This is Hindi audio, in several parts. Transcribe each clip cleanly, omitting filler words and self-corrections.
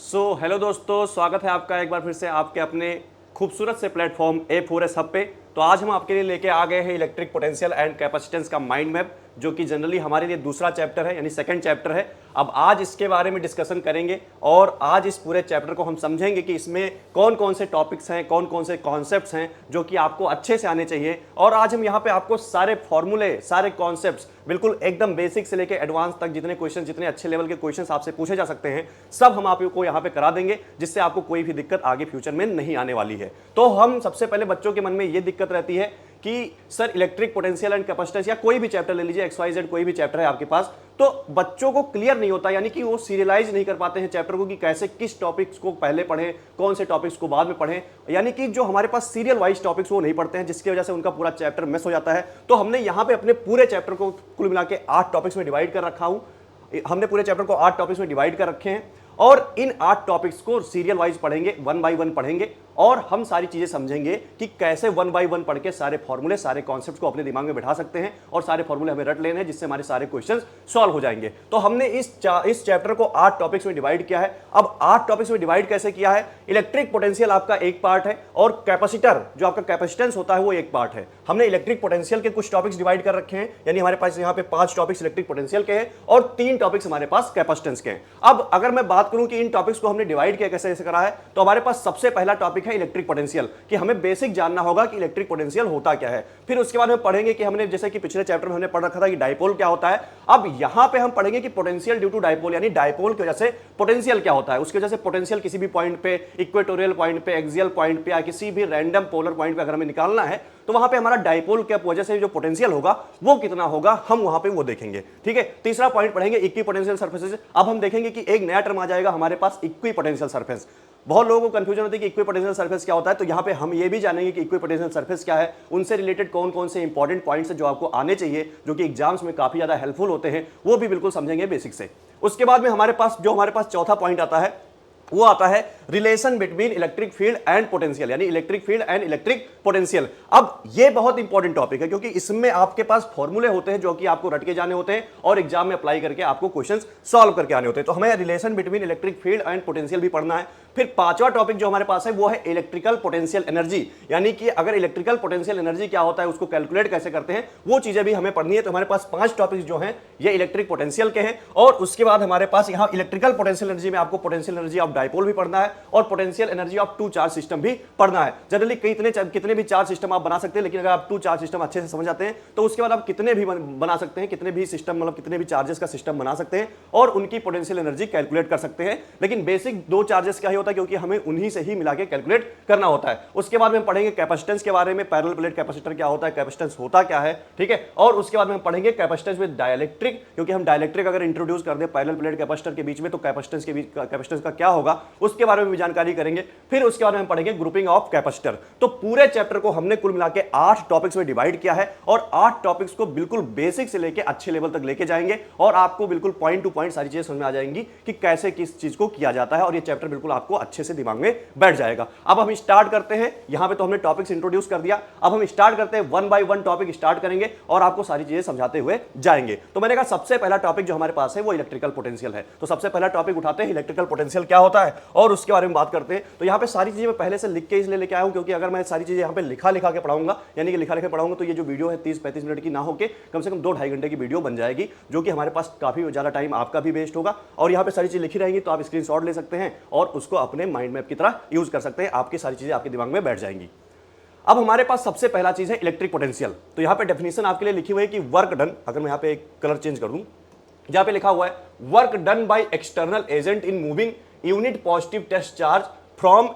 हेलो दोस्तों, स्वागत है आपका एक बार फिर से आपके अपने खूबसूरत से प्लेटफॉर्म A4S हब पे। तो आज हम आपके लिए लेके आ गए हैं इलेक्ट्रिक पोटेंशियल एंड कैपेसिटेंस का माइंड मैप, जो कि जनरली हमारे लिए दूसरा चैप्टर है, यानी सेकंड चैप्टर है। अब आज इसके बारे में डिस्कशन करेंगे और आज इस पूरे चैप्टर को हम समझेंगे कि इसमें कौन कौन से टॉपिक्स हैं, कौन कौन से कॉन्सेप्ट्स हैं जो कि आपको अच्छे से आने चाहिए। और आज हम यहाँ पे आपको सारे फॉर्मूले, सारे कॉन्सेप्ट्स बिल्कुल एकदम बेसिक से लेकर एडवांस तक जितने क्वेश्चन, जितने अच्छे लेवल के क्वेश्चन आपसे पूछे जा सकते हैं, सब हम आपको यहाँ पे करा देंगे, जिससे आपको कोई भी दिक्कत आगे फ्यूचर में नहीं आने वाली है। तो हम सबसे पहले बच्चों के मन में ये दिक्कत रहती है कि sir electric potential and capacitance या कोई भी चैप्टर ले लीजिए, XYZ कोई भी चैप्टर है आपके पास, तो बच्चों को क्लियर नहीं होता, यानी कि वो सीरियलाइज नहीं कर पाते हैं चैप्टर को कि कैसे किस टॉपिक्स को पहले पढ़ें, कौन से टॉपिक्स को बाद में पढ़ें, यानी कि जो हमारे पास सीरियल वाइज टॉपिक्स वो नहीं पढ़ते हैं, जिसकी वजह से उनका पूरा चैप्टर मिस हो जाता है। तो हमने यहाँ पे अपने पूरे चैप्टर को कुल मिला के 8 टॉपिक्स में डिवाइड कर रखा हूँ। हमने पूरे चैप्टर को 8 टॉपिक्स में डिवाइड कर रखे हैं और इन 8 टॉपिक्स को सीरियल वाइज पढ़ेंगे, 1 बाय 1 पढ़ेंगे और हम सारी चीजें समझेंगे कि कैसे 1 बाय 1 पढ़ के सारे फॉर्मूले, सारे कॉन्सेप्ट्स को अपने दिमाग में बैठा सकते हैं और सारे फॉर्मूले हमें रट लेने हैं, जिससे हमारे सारे क्वेश्चंस सॉल्व हो जाएंगे। तो हमने इस चैप्टर को 8 टॉपिक्स में डिवाइड किया है। अब 8 टॉपिक्स में डिवाइड कैसे किया है? इलेक्ट्रिक पोटेंशियल आपका एक पार्ट है और कैपेसिटर, जो आपका कैपेसिटेंस होता है, वो एक पार्ट है। हमने इलेक्ट्रिक पोटेंशियल के कुछ टॉपिक्स डिवाइड कर रखे हैं, यानी हमारे पास यहाँ पे 5 टॉपिक्स इलेक्ट्रिक पोटेंशियल के हैं और 3 टॉपिक्स हमारे पास कैपेसिटेंस के हैं। अब अगर मैं बात करूं कि इन टॉपिक्स को हमने डिवाइड किया कैसे करा है, तो हमारे पास सबसे पहला टॉपिक है इलेक्ट्रिक पोटेंशियल, कि हमें बेसिक जानना होगा कि इलेक्ट्रिक पोटेंशियल होता क्या है। फिर उसके बाद हम पढ़ेंगे कि हमने जैसे कि पिछले चैप्टर में हमने पढ़ रखा था कि डायपोल क्या होता है। अब यहां पे हम पढ़ेंगे कि पोटेंशियल ड्यू टू डायपोल, यानी डायपोल की वजह से पोटेंशियल क्या होता है। उसकी वजह से पोटेंशियल किसी भी पॉइंट पे, इक्वेटोरियल पॉइंट पे, एक्सियल पॉइंट पे या किसी भी रैंडम पोलर पॉइंट पे अगर हमें निकालना है, तो वहां पे हमारा डायपोल की वजह से जो पोटेंशियल होगा वो कितना होगा, हम वहां पे वो देखेंगे। ठीक है, तीसरा पॉइंट पढ़ेंगे इक्विपोटेंशियल सरफेसेस। अब हम देखेंगे कि एक नया टर्म आ जाएगा हमारे पास, इक्विपोटेंशियल सरफेस। बहुत लोगों को कंफ्यूजन होती है कि इक्विपोटेंशियल सरफेस क्या होता है, तो यहाँ पे हम ये भी जानेंगे कि इक्विपोटेंशियल सरफेस क्या है, उनसे रिलेटेड कौन कौन से इंपॉर्टेंट पॉइंट्स है जो आपको आने चाहिए, जो कि एग्जाम्स में काफी ज्यादा हेल्पफुल होते हैं, वो भी बिल्कुल समझेंगे बेसिक से। उसके बाद में हमारे पास चौथा पॉइंट आता है, वो आता है relation between electric field and potential, यानी electric field and electric potential. अब ये बहुत इंपॉर्टेंट टॉपिक है, क्योंकि इसमें आपके पास फॉर्मूले होते हैं जो कि आपको रट के जाने होते हैं और एग्जाम में अप्लाई करके आपको क्वेश्चंस सॉल्व करके आने होते हैं। तो हमें relation between electric field and potential भी पढ़ना है। फिर पांचवा टॉपिक जो हमारे पास है वो है इलेक्ट्रिकल पोटेंशियल एनर्जी, यानी कि अगर इलेक्ट्रिकल पोटेंशियल एनर्जी क्या होता है, उसको कैलकुलेट कैसे करते हैं, वो चीजें भी हमें पढ़नी है। तो हमारे पास 5 टॉपिक्स जो हैं ये इलेक्ट्रिक पोटेंशियल के हैं। और उसके बाद हमारे पास यहाँ इलेक्ट्रिकल पोटेंशियल एनर्जी में आपको पोटेंशियल एनर्जी ऑफ डायपोल भी पढ़ना है और potential energy of 2 charge system भी पढ़ना है। जनरली कितने भी चार्ज सिस्टम आप बना सकते हैं, लेकिन अगर आप 2 चार्ज सिस्टम अच्छे से समझ जाते हैं तो उसके बाद आप कितने भी बना सकते हैं, कितने भी सिस्टम, मतलब कितने भी चार्जेस का सिस्टम बना सकते हैं और उनकी पोटेंशियल एनर्जी कैलकुलेट कर सकते हैं। लेकिन बेसिक 2 चार्जेस का ही होता है, क्योंकि हमें उन्हीं से ही मिला के कैलकुलेट करना होता है। उसके बाद में पढ़ेंगे कैपेसिटेंस के बारे में, पैरेलल प्लेट कैपेसिटर क्या होता है, कैपेसिटेंस होता क्या है। ठीक है, और उसके बाद में पढ़ेंगे कैपेसिटेंस विद डाइलेक्ट्रिक, क्योंकि हम डाइलेक्ट्रिक अगर इंट्रोड्यूस कर दे पैरेलल प्लेट कैपेसिटर के बीच में, तो कैपेसिटेंस के बीच कैपेसिटेंस का क्या होगा, उसके बारे में भी जानकारी करेंगे। फिर उसके बाद में पढ़ेंगे ग्रुपिंग ऑफ कैपेसिटर। तो पूरे चैप्टर को हमने कुल मिला के 8 टॉपिक्स में डिवाइड किया है और 8 टॉपिक्स को बिल्कुल बेसिक से लेके अच्छे लेवल तक लेके जाएंगे और आपको बिल्कुल पॉइंट टू पॉइंट सारी चीजें समझ में आ जाएंगी कि कैसे किस चीज को किया जाता है, और ये चैप्टर बिल्कुल आपको अच्छे से दिमाग में बैठ जाएगा। अब हम स्टार्ट करते हैं। यहां पे तो हमने टॉपिक्स इंट्रोड्यूस कर दिया, अब हम स्टार्ट करते हैं 1 बाय 1 टॉपिक स्टार्ट करेंगे और आपको सारी चीजें समझाते हुए जाएंगे। तो मैंने कहा सबसे पहला टॉपिक जो हमारे पास है वो इलेक्ट्रिकल पोटेंशियल है। तो सबसे पहला टॉपिक उठाते हैं, इलेक्ट्रिकल पोटेंशियल क्या होता है और उसके बारे में बात करते हैं। तो यहां पे सारी चीजें मैं पहले से लिख के इसलिए लेके आया हूं, क्योंकि अगर मैं सारी चीजें यहां पे लिखा के पढ़ाऊंगा, यानी कि लिखा पढ़ाऊंगा, तो ये जो वीडियो है 30-35 मिनट की ना होके कम से कम 2-2.5 घंटे की वीडियो बन जाएगी, जो कि हमारे पास काफी ज्यादा टाइम आपका भी वेस्ट होगा। और यहां पे सारी चीजें लिखी रहेंगी तो आप स्क्रीनशॉट ले सकते हैं और उसको अपने माइंड मैप की तरह यूज कर सकते हैं, आपकी सारी चीजें आपके दिमाग में बैठ जाएंगी। अब हमारे पास सबसे पहला चीज है इलेक्ट्रिक पोटेंशियल। तो यहां पे डेफिनेशन आपके लिए लिखी हुई है कि वर्क डन, अगर मैं यहां पे एक कलर चेंज कर दूं, जहां पे लिखा हुआ है work done by external agent in moving unit positive test charge from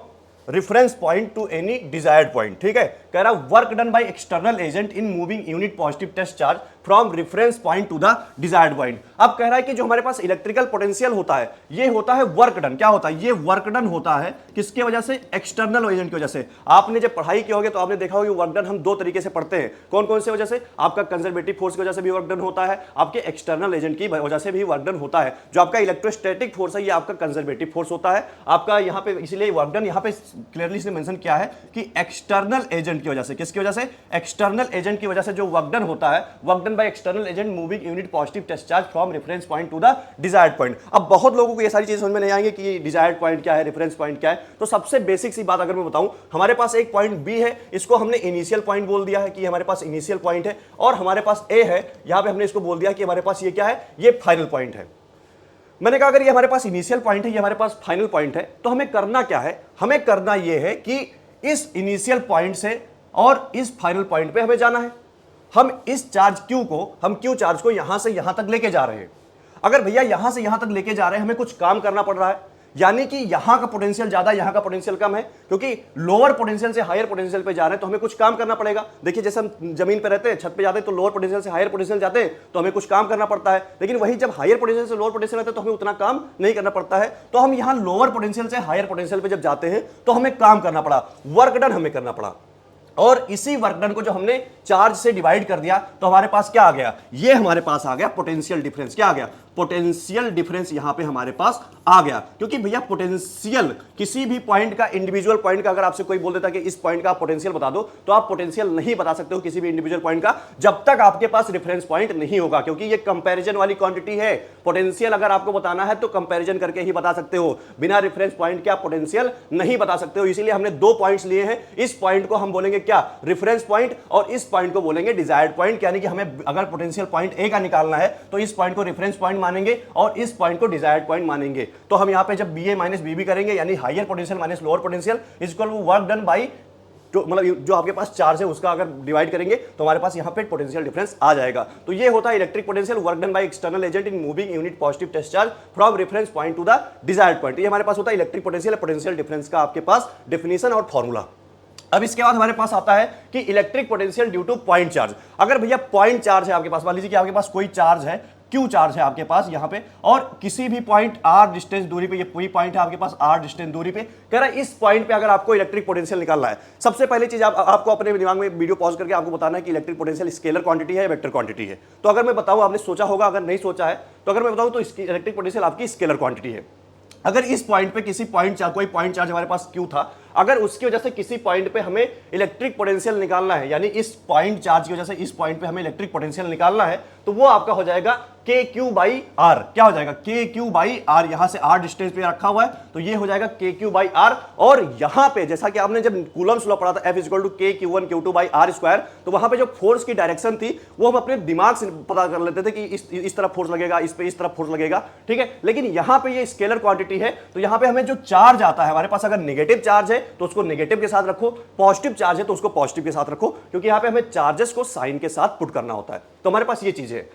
reference point to any desired point. ठीक है, कह रहा work done by external agent in moving unit positive test charge from reference point to the desired point. अब कह रहा है कि जो हमारे पास इलेक्ट्रिकल पोटेंशियल होता है ये होता है वर्क डन। क्या होता है? ये वर्क डन होता है किसके वजह से? एक्सटर्नल एजेंट की वजह से। आपने जब पढ़ाई की होगी तो आपने देखा होगा वर्क डन हम 2 तरीके से पढ़ते हैं। कौन कौन से वजह से? आपका कंजर्वेटिव फोर्स की वजह से भी वर्क डन होता है, आपके एक्सटर्नल एजेंट की वजह से भी वर्क डन होता है। जो आपका इलेक्ट्रोस्टैटिक फोर्स है ये आपका कंजर्वेटिव फोर्स होता है आपका, यहाँ पे इसलिए वर्क डन यहाँ पे क्लियरली इसने मेंशन किया है कि एक्सटर्नल एजेंट एजेंट की वजह से, किसकी वजह से, एक्सटर्नल एजेंट की वजह से जो वर्क डन होता है, work done by external agent moving unit positive test charge from reference point to the desired point. अब बहुत लोगों को ये सारी चीजें समझ में नहीं आएंगे कि डिजायर्ड पॉइंट क्या है, रेफरेंस पॉइंट क्या है। तो सबसे बेसिक सी बात अगर मैं बताऊं, हमारे पास एक पॉइंट बी है, इसको हमने इनिशियल पॉइंट बोल दिया है कि हमारे पास इनिशियल पॉइंट है, और हमारे पास ए है, यहां पे हमने इसको बोल दिया कि हमारे पास ये क्या है, ये फाइनल पॉइंट है। मैंने कहा अगर ये हमारे पास इनिशियल पॉइंट है, ये हमारे पास फाइनल पॉइंट है, तो हमें करना क्या है, हमें करना ये है कि इस इनिशियल पॉइंट से और इस फाइनल पॉइंट पे हमें जाना है। हम इस चार्ज Q को, हम Q चार्ज को यहां से यहां तक लेके जा रहे हैं। अगर भैया यहां से यहां तक लेके जा रहे हैं, हमें कुछ काम करना पड़ रहा है, यानी कि यहां का पोटेंशियल ज्यादा, यहां का पोटेंशियल कम है, क्योंकि लोअर पोटेंशियल से हायर पोटेंशियल पे जा रहे हैं, तो हमें कुछ काम करना पड़ेगा। देखिए जैसे हम जमीन पे रहते हैं, छत पे जाते हैं, तो लोअर पोटेंशियल से हायर पोटेंशियल जाते हैं, तो हमें कुछ काम करना पड़ता है। लेकिन वही जब हायर पोटेंशियल से लोअर पोटेंशियल रहते हैं, तो हमें उतना काम नहीं करना पड़ता है। तो हम यहां लोअर पोटेंशियल से हायर पोटेंशियल पे जब जाते हैं, तो हमें काम करना पड़ा, वर्क डन हमें करना पड़ा, और इसी वर्क डन को जो हमने चार्ज से डिवाइड कर दिया, तो हमारे पास क्या आ गया, ये हमारे पास आ गया पोटेंशियल डिफरेंस। क्या आ गया, पोटेंशियल डिफरेंस यहां पे हमारे पास आ गया। क्योंकि भैया पोटेंशियल किसी भी पॉइंट का, इंडिविजुअल पॉइंट का, अगर आपसे कोई बोल देता कि इस पॉइंट का पोटेंशियल बता दो, तो आप पोटेंशियल नहीं बता सकते हो किसी भी इंडिविजुअल पॉइंट का, जब तक आपके पास रेफरेंस पॉइंट नहीं होगा, क्योंकि ये कंपैरिजन वाली क्वांटिटी है। पोटेंशियल अगर आपको बताना है तो कंपैरिजन करके ही बता सकते हो, बिना रेफरेंस पॉइंट के आप पोटेंशियल नहीं बता सकते हो। इसीलिए हमने दो पॉइंट्स लिए हैं, इस पॉइंट को हम बोलेंगे क्या, रेफरेंस पॉइंट, और इस पॉइंट को बोलेंगे डिजायर्ड पॉइंट। यानी कि हमें अगर पोटेंशियल पॉइंट ए का निकालना है, तो इस पॉइंट को रेफरेंस पॉइंट मानेंगे और इस पॉइंट को डिजायर्ड पॉइंट मानेंगे। तो हम यहां पे जब B A minus B B करेंगे, यानी higher potential minus lower potential is equal to work done by, तो मतलब जो आपके पास चार्ज है उसका अगर डिवाइड करेंगे, तो हमारे पास यहां पे पोटेंशियल डिफरेंस आ जाएगा। तो ये होता है electric potential work done by external agent in moving unit positive test charge from reference point to the desired point. ये हमारे पास होता है इलेक्ट्रिक पोटेंशियल, पोटेंशियल डिफरेंस का आपके पास डेफिनेशन और फॉर्मूला। अब इसके बाद हमारे पास आता है कि electric potential due two point charge. अगर भैया पॉइंट चार्ज है आपके पास, मान लीजिए कि आपके पास कोई चार्ज है, Q चार्ज है आपके पास यहां पे, और किसी भी पॉइंट R डिस्टेंस दूरी पे, ये कोई पॉइंट है आपके पास R डिस्टेंस दूरी पे, कह रहा है इस पॉइंट पे अगर आपको इलेक्ट्रिक पोटेंशियल निकालना है, सबसे पहली चीज आपको अपने दिमाग में वीडियो पॉज करके आपको बताना है कि इलेक्ट्रिक पोटेंशियल स्केलर क्वांटिटी है या वेक्टर क्वांटिटी है। तो अगर मैं बताऊं, आपने सोचा होगा, अगर नहीं सोचा है तो अगर मैं बताऊं तो इसकी इलेक्ट्रिक पोटेंशियल आपकी स्केलर क्वांटिटी है। अगर इस पॉइंट पे किसी पॉइंट चार्ज, कोई पॉइंट चार्ज हमारे पास Q था, अगर उसकी वजह से किसी पॉइंट पे हमें इलेक्ट्रिक पोटेंशियल निकालना है, यानी इस पॉइंट चार्ज की वजह से इस पॉइंट पे हमें इलेक्ट्रिक पोटेंशियल निकालना है, तो वो आपका हो जाएगा KQ बाई R। क्या हो जाएगा, KQ बाई R। यहां से R डिस्टेंस पे रखा हुआ है, तो ये हो जाएगा KQ बाई R। और यहां पे जैसा कि आपने जब कूलम्स लॉ पढ़ा था, F equal to KQ1 Q2 by R square, तो वहां पे जो फोर्स की डायरेक्शन थी वो हम अपने दिमाग से पता कर लेते थे कि इस तरफ फोर्स लगेगा, इस पे इस तरफ फोर्स लगेगा, ठीक है। लेकिन यहां पे ये स्केलर क्वांटिटी है, तो यहां पे हमें जो चार्ज आता है हमारे पास, अगर नेगेटिव चार्ज है तो उसको नेगेटिव के साथ रखो, पॉजिटिव चार्ज है तो उसको पॉजिटिव के साथ रखो, क्योंकि यहां पे हमें चार्जेस को साइन के साथ पुट करना होता है। तो हमारे पास ये चीज है।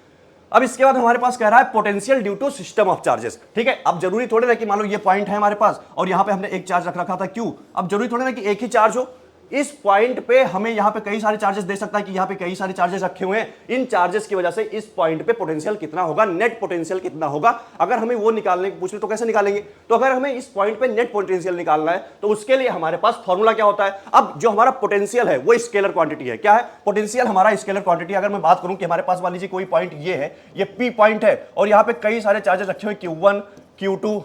अब इसके बाद हमारे पास कह रहा है potential due to system of charges, ठीक है। अब जरूरी थोड़े ना कि मान लो ये पॉइंट है हमारे पास और यहां पे हमने एक चार्ज रख रखा था Q, अब जरूरी थोड़े ना कि एक ही चार्ज हो। इस पॉइंट पे हमें यहां पे कई सारे चार्जेस दे सकता है कि यहां पे कई सारे चार्जेस रखे हुए हैं, इन चार्जेस की वजह से इस पॉइंट पे पोटेंशियल कितना होगा, नेट पोटेंशियल कितना होगा। अगर हमें वो निकालने की पूछ ले तो कैसे निकालेंगे, तो अगर हमें इस पॉइंट पे नेट पोटेंशियल निकालना है तो उसके लिए हमारे पास फॉर्मूला क्या होता है। अब जो हमारा पोटेंशियल है वो स्केलर क्वांटिटी है। क्या है पोटेंशियल, हमारा स्केलर क्वांटिटी। अगर मैं बात करूं कि हमारे पास मान लीजिए कोई पॉइंट ये है, ये P पॉइंट है, और यहां पे कई सारे चार्जेस रखे हुए Q1 Q2,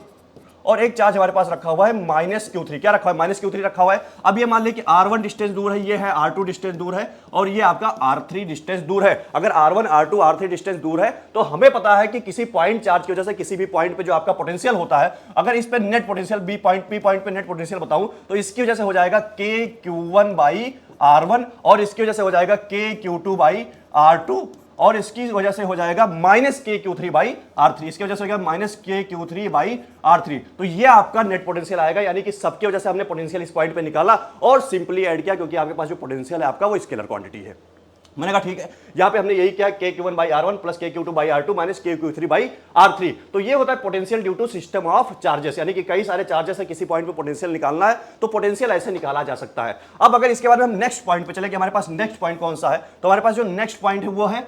और एक चार्ज हमारे पास रखा हुआ है -Q3। क्या रखा हुआ है, -Q3 रखा हुआ है। अब ये मान लीजिए कि R1 डिस्टेंस दूर है, ये है R2 डिस्टेंस दूर है, और ये आपका R3 डिस्टेंस दूर है। अगर R1 R2 R3 डिस्टेंस दूर है, तो हमें पता है कि किसी पॉइंट चार्ज की वजह से किसी भी पॉइंट पे जो आपका पोटेंशियल होता है, अगर इस पे नेट पोटेंशियल P पॉइंट पे नेट पोटेंशियल बताऊं, तो इसकी वजह से हो जाएगा KQ1 बाई R1, और इसकी वजह से हो जाएगा KQ2 बाई R2, और इसकी वजह से हो जाएगा -KQ3 बाई R3। इसकी वजह से हो जाएगा -KQ3 बाई R3। तो ये आपका नेट पोटेंशियल आएगा, यानी कि सबकी वजह से हमने पोटेंशियल इस पॉइंट पे निकाला और सिंपली ऐड किया, क्योंकि आपके पास जो पोटेंशियल है आपका वो स्केलर क्वांटिटी है। मैंने कहा ठीक है, यहां पे हमने यही किया, KQ1 by R1 plus KQ2 by R2 minus KQ3 by R3। तो ये होता है potential due to system of charges, यानी कि कई सारे चार्जेस है, किसी पॉइंट पे पोटेंशियल निकालना है तो पोटेंशियल ऐसे निकाला जा सकता है। अब अगर इसके बाद हम नेक्स्ट पॉइंट पे चले कि हमारे पास नेक्स्ट पॉइंट कौन सा है, तो हमारे पास जो नेक्स्ट पॉइंट है वो है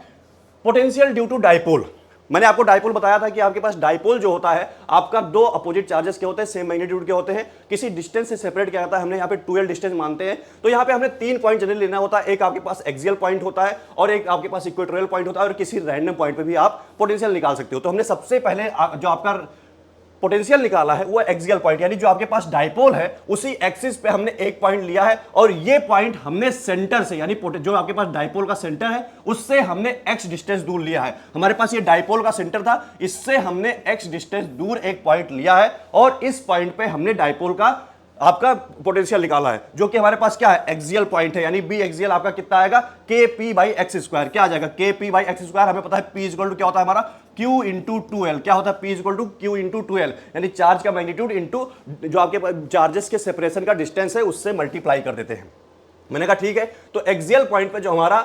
पोटेंशियल ड्यू टू डाइपोल। मैंने आपको डाइपोल बताया था कि आपके पास डाइपोल जो होता है आपका दो अपोजिट चार्जेस के होते हैं, सेम मैग्नीट्यूड के होते हैं, किसी डिस्टेंस से सेपरेट किया जाता है। हमने यहाँ पे 12 डिस्टेंस मानते हैं, तो यहाँ पे हमने 3 पॉइंट जनरली लेना होता है। एक आपके पास एक्सियल पॉइंट होता है, और एक आपके पास इक्वेटोरियल पॉइंट होता है, और किसी रैंडम पॉइंट पे भी आप पोटेंशियल निकाल सकते हो। तो हमने सबसे पहले जो आपका पोटेंशियल निकाला है वो एक्सियल पॉइंट, यानी जो आपके पास डाइपोल है उसी एक्सिस पे हमने एक पॉइंट लिया है और ये पॉइंट हमने सेंटर से, यानी जो आपके पास डाइपोल का सेंटर है उससे हमने x डिस्टेंस दूर लिया है। हमारे पास ये डाइपोल का सेंटर था, इससे हमने x डिस्टेंस दूर एक पॉइंट लिया है और इस पॉइंट पे हमने डाइपोल का आपका पोटेंशियल निकाला है, जो कि हमारे पास क्या है, एक्सियल पॉइंट है, यानी बी एक्सियल आपका कितना आएगा, के पी बाई एक्स स्क्वायर। क्या आ जाएगा, K P by x square. हमें पता है पी इक्वल टू क्या होता है हमारा, क्यू इंटू टू एल। क्या होता है, P equal to Q into two L, यानी चार्ज का मैग्नीट्यूड इंटू जो आपके चार्जेस के सेपरेशन का डिस्टेंस है उससे मल्टीप्लाई कर देते हैं। मैंने कहा ठीक है, तो एक्सियल पॉइंट पे जो हमारा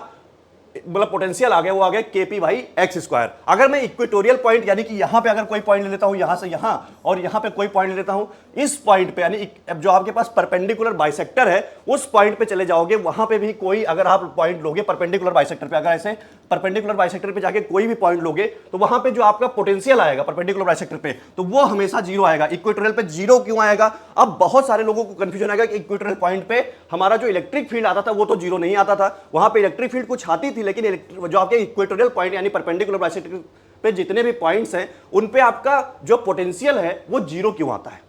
मतलब पोटेंशियल आ गया वो आ गया केपी बाई एक्स स्क्वायर। अगर मैं इक्वेटोरियल पॉइंट यानी कि यहां पे अगर कोई पॉइंट ले लेता हूं, यहां से यहां और यहां पे कोई पॉइंट ले लेता हूं, इस पॉइंट पे यानी जो आपके पास परपेंडिकुलर बाइसेक्टर है उस पॉइंट पे चले जाओगे, वहां पे भी कोई अगर आप पॉइंट लोगे परपेंडिकुलर बाइसेक्टर पे, अगर ऐसे परपेंडिकुलर बाइसेक्टर पे जाके कोई भी पॉइंट लोगे तो वहां पे जो आपका पोटेंशियल आएगा परपेंडिकुलर बाइसेक्टर पे तो वो हमेशा जीरो आएगा। इक्वेटोरियल पे जीरो क्यों आएगा, अब बहुत सारे लोगों को कंफ्यूजन आएगा कि इक्वेटोरियल पॉइंट पे हमारा जो इलेक्ट्रिक फील्ड आता था वो तो जीरो नहीं आता था, वहां पे इलेक्ट्रिक फील्ड कुछ आती थी, लेकिन जो आपके इक्वेटोरियल पॉइंट यानी परपेंडिकुलर बाइसेक्टर पे जितने भी पॉइंट्स हैं उन पे आपका जो पोटेंशियल है वो जीरो क्यों आता है।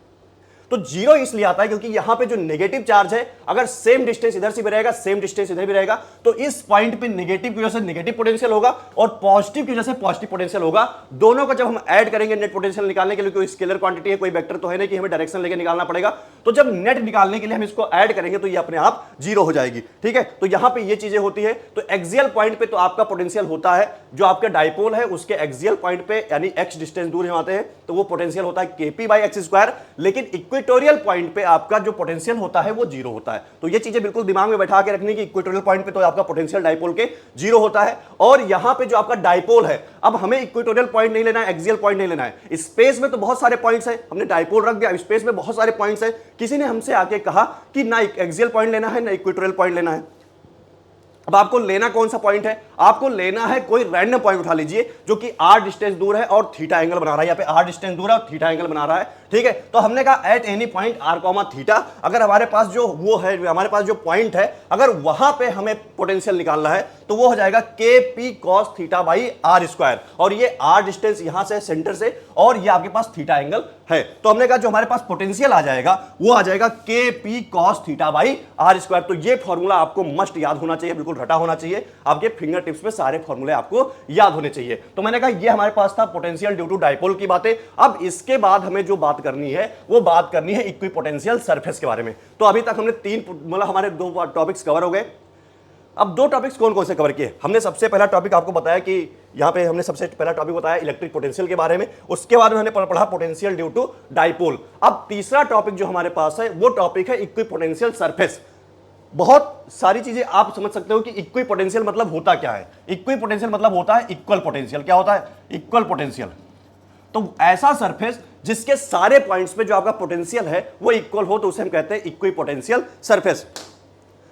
तो जीरो इसलिए आता है क्योंकि यहां पे जो नेगेटिव चार्ज है अगर सेम डिस्टेंस इधर से भी रहेगा सेम डिस्टेंस इधर भी रहेगा तो इस पॉइंट पे नेगेटिव की वजह से नेगेटिव पोटेंशियल होगा और पॉजिटिव की वजह से पॉजिटिव पोटेंशियल होगा। दोनों का जब हम ऐड करेंगे नेट पोटेंशियल निकालने के लिए, कोई स्केलर क्वांटिटी है, कोई वेक्टर तो है नहीं कि हमें डायरेक्शन लेके निकालना पड़ेगा, तो जब नेट निकालने के लिए हम इसको ऐड करेंगे तो ये अपने आप जीरो हो जाएगी। ठीक है, तो यहां पर ये चीजें होती है। तो एक्सियल पॉइंट पे तो आपका पोटेंशियल होता है, जो आपका डाइपोल है उसके एक्सियल पॉइंट पे यानी एक्स डिस्टेंस दूर आते हैं तो वो पोटेंशियल होता है केपी बाई एक्स स्क्वायर, लेकिन इक्वेटोरियल पॉइंट पे आपका जो पोटेंशियल होता है वो जीरो होता है। तो ये चीजें बिल्कुल दिमाग में बैठा के रखने की, इक्वेटोरियल पॉइंट पे तो आपका पोटेंशियल डाइपोल के जीरो होता है और यहां पे जो आपका डाइपोल है, अब हमें इक्वेटोरियल पॉइंट नहीं लेना है, एक्सियल पॉइंट नहीं लेना है। स्पेस में तो बहुत सारे पॉइंट्स हैं, हमने डाइपोल रख दिया, स्पेस में बहुत सारे पॉइंट्स हैं। किसी ने हमसे आके कहा कि ना एक्सियल पॉइंट लेना है ना इक्वेटोरियल पॉइंट लेना है। अब आपको लेना कौन सा पॉइंट है, आपको लेना है कोई रैंडम पॉइंट उठा लीजिए जो कि r डिस्टेंस दूर है और थीटा एंगल बना रहा है, यहाँ पे r डिस्टेंस दूर है और थीटा एंगल बना रहा है। ठीक है, तो हमने कहा at any point r comma theta, अगर हमारे पास जो वो है, हमारे पास जो पॉइंट है अगर वहां पे हमें पोटेंशियल निकालना है तो वो हो जाएगा K P cos theta by R square, और ये r डिस्टेंस यहां से सेंटर से और ये आपके पास थीटा एंगल है। तो हमने कहा जो हमारे पास पोटेंशियल आ जाएगा वो आ जाएगा K P cos theta by R square. तो ये फॉर्मूला आपको मस्ट याद होना चाहिए, बिल्कुल रटा होना चाहिए, आपके फिंगर टिप्स पे सारे फॉर्मूले आपको याद होने चाहिए। तो मैंने कहा ये हमारे पास था पोटेंशियल ड्यू टू डाइपोल की बातें। अब इसके बाद हमें जो बात करनी है वो बात करनी है इक्विपोटेंशियल सरफेस के बारे में। तो अभी तक हमने तीन मतलब हमारे दो टॉपिक्स कवर हो गए। अब दो टॉपिक्स कौन कौन से कवर किए, हमने सबसे पहला टॉपिक आपको बताया कि यहां पे हमने सबसे पहला टॉपिक बताया इलेक्ट्रिक पोटेंशियल के बारे में, उसके बाद हमने पढ़ा पोटेंशियल ड्यू टू डाइपोल। अब तीसरा टॉपिक जो हमारे पास है वो टॉपिक है इक्विपोटेंशियल सरफेस। बहुत सारी चीजें आप समझ सकते हो कि इक्विपोटेंशियल मतलब होता क्या है। इक्विपोटेंशियल मतलब होता है इक्वल पोटेंशियल। क्या होता है, इक्वल पोटेंशियल। तो ऐसा सरफेस जिसके सारे पॉइंट्स पे जो आपका पोटेंशियल है वो इक्वल हो तो उसे हम कहते हैं इक्विपोटेंशियल सरफेस।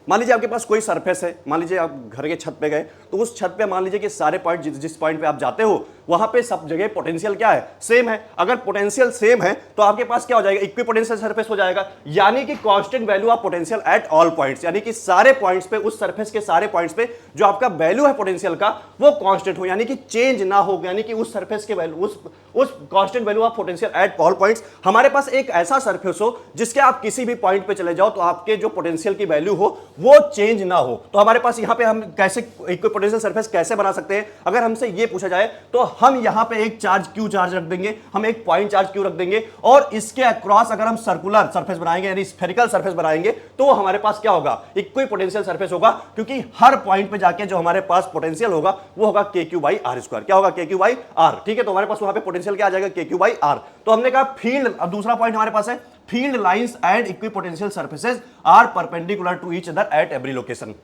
मान लीजिए आपके पास कोई सरफेस है, मान लीजिए आप घर के छत पे गए तो उस छत पे मान लीजिए कि सारे पॉइंट जिस पॉइंट पे आप जाते हो वहां पे सब जगह पोटेंशियल क्या है, सेम है। अगर पोटेंशियल सेम है तो आपके पास क्या हो जाएगा, इक्विपोटेंशियल सरफेस हो जाएगा, यानी कि constant value of potential at all points, यानी कि सारे पॉइंट्स पे उस सरफेस के सारे पॉइंट्स पे जो आपका वैल्यू है पोटेंशियल का वो कांस्टेंट हो, यानी कि चेंज ना हो, यानी कि उस सरफेस के वैल्यू उस constant value of potential at all points. हमारे पास एक ऐसा सरफेस हो जिसके आप किसी भी पॉइंट पे चले जाओ तो आपके जो पोटेंशियल की वैल्यू हो वो चेंज ना हो। तो हमारे पास यहां पे हम कैसे इक्विपोटेंशियल सरफेस कैसे बना सकते हैं, अगर हमसे ये पूछा जाए तो हम यहां पे एक चार्ज क्यू चार्ज रख देंगे, हम एक पॉइंट चार्ज क्यू रख देंगे और इसके अक्रॉस अगर हम सर्कुलर सरफेस बनाएंगे यानी स्फेरिकल सरफेस बनाएंगे तो हमारे पास क्या होगा, इक्विपोटेंशियल सरफेस होगा, क्योंकि हर पॉइंट पे जाके जो हमारे पास पोटेंशियल होगा वो होगा के क्यू बाई आर स्क्वायर। क्या होगा, के क्यू बाई आर। ठीक है, तो हमारे पास वहां पे पोटेंशियल क्या आ जाएगा, के क्यू बाई आर। तो हमने कहा फील्ड, अब दूसरा पॉइंट हमारे पास है field lines and equipotential surfaces are perpendicular to each other at every location.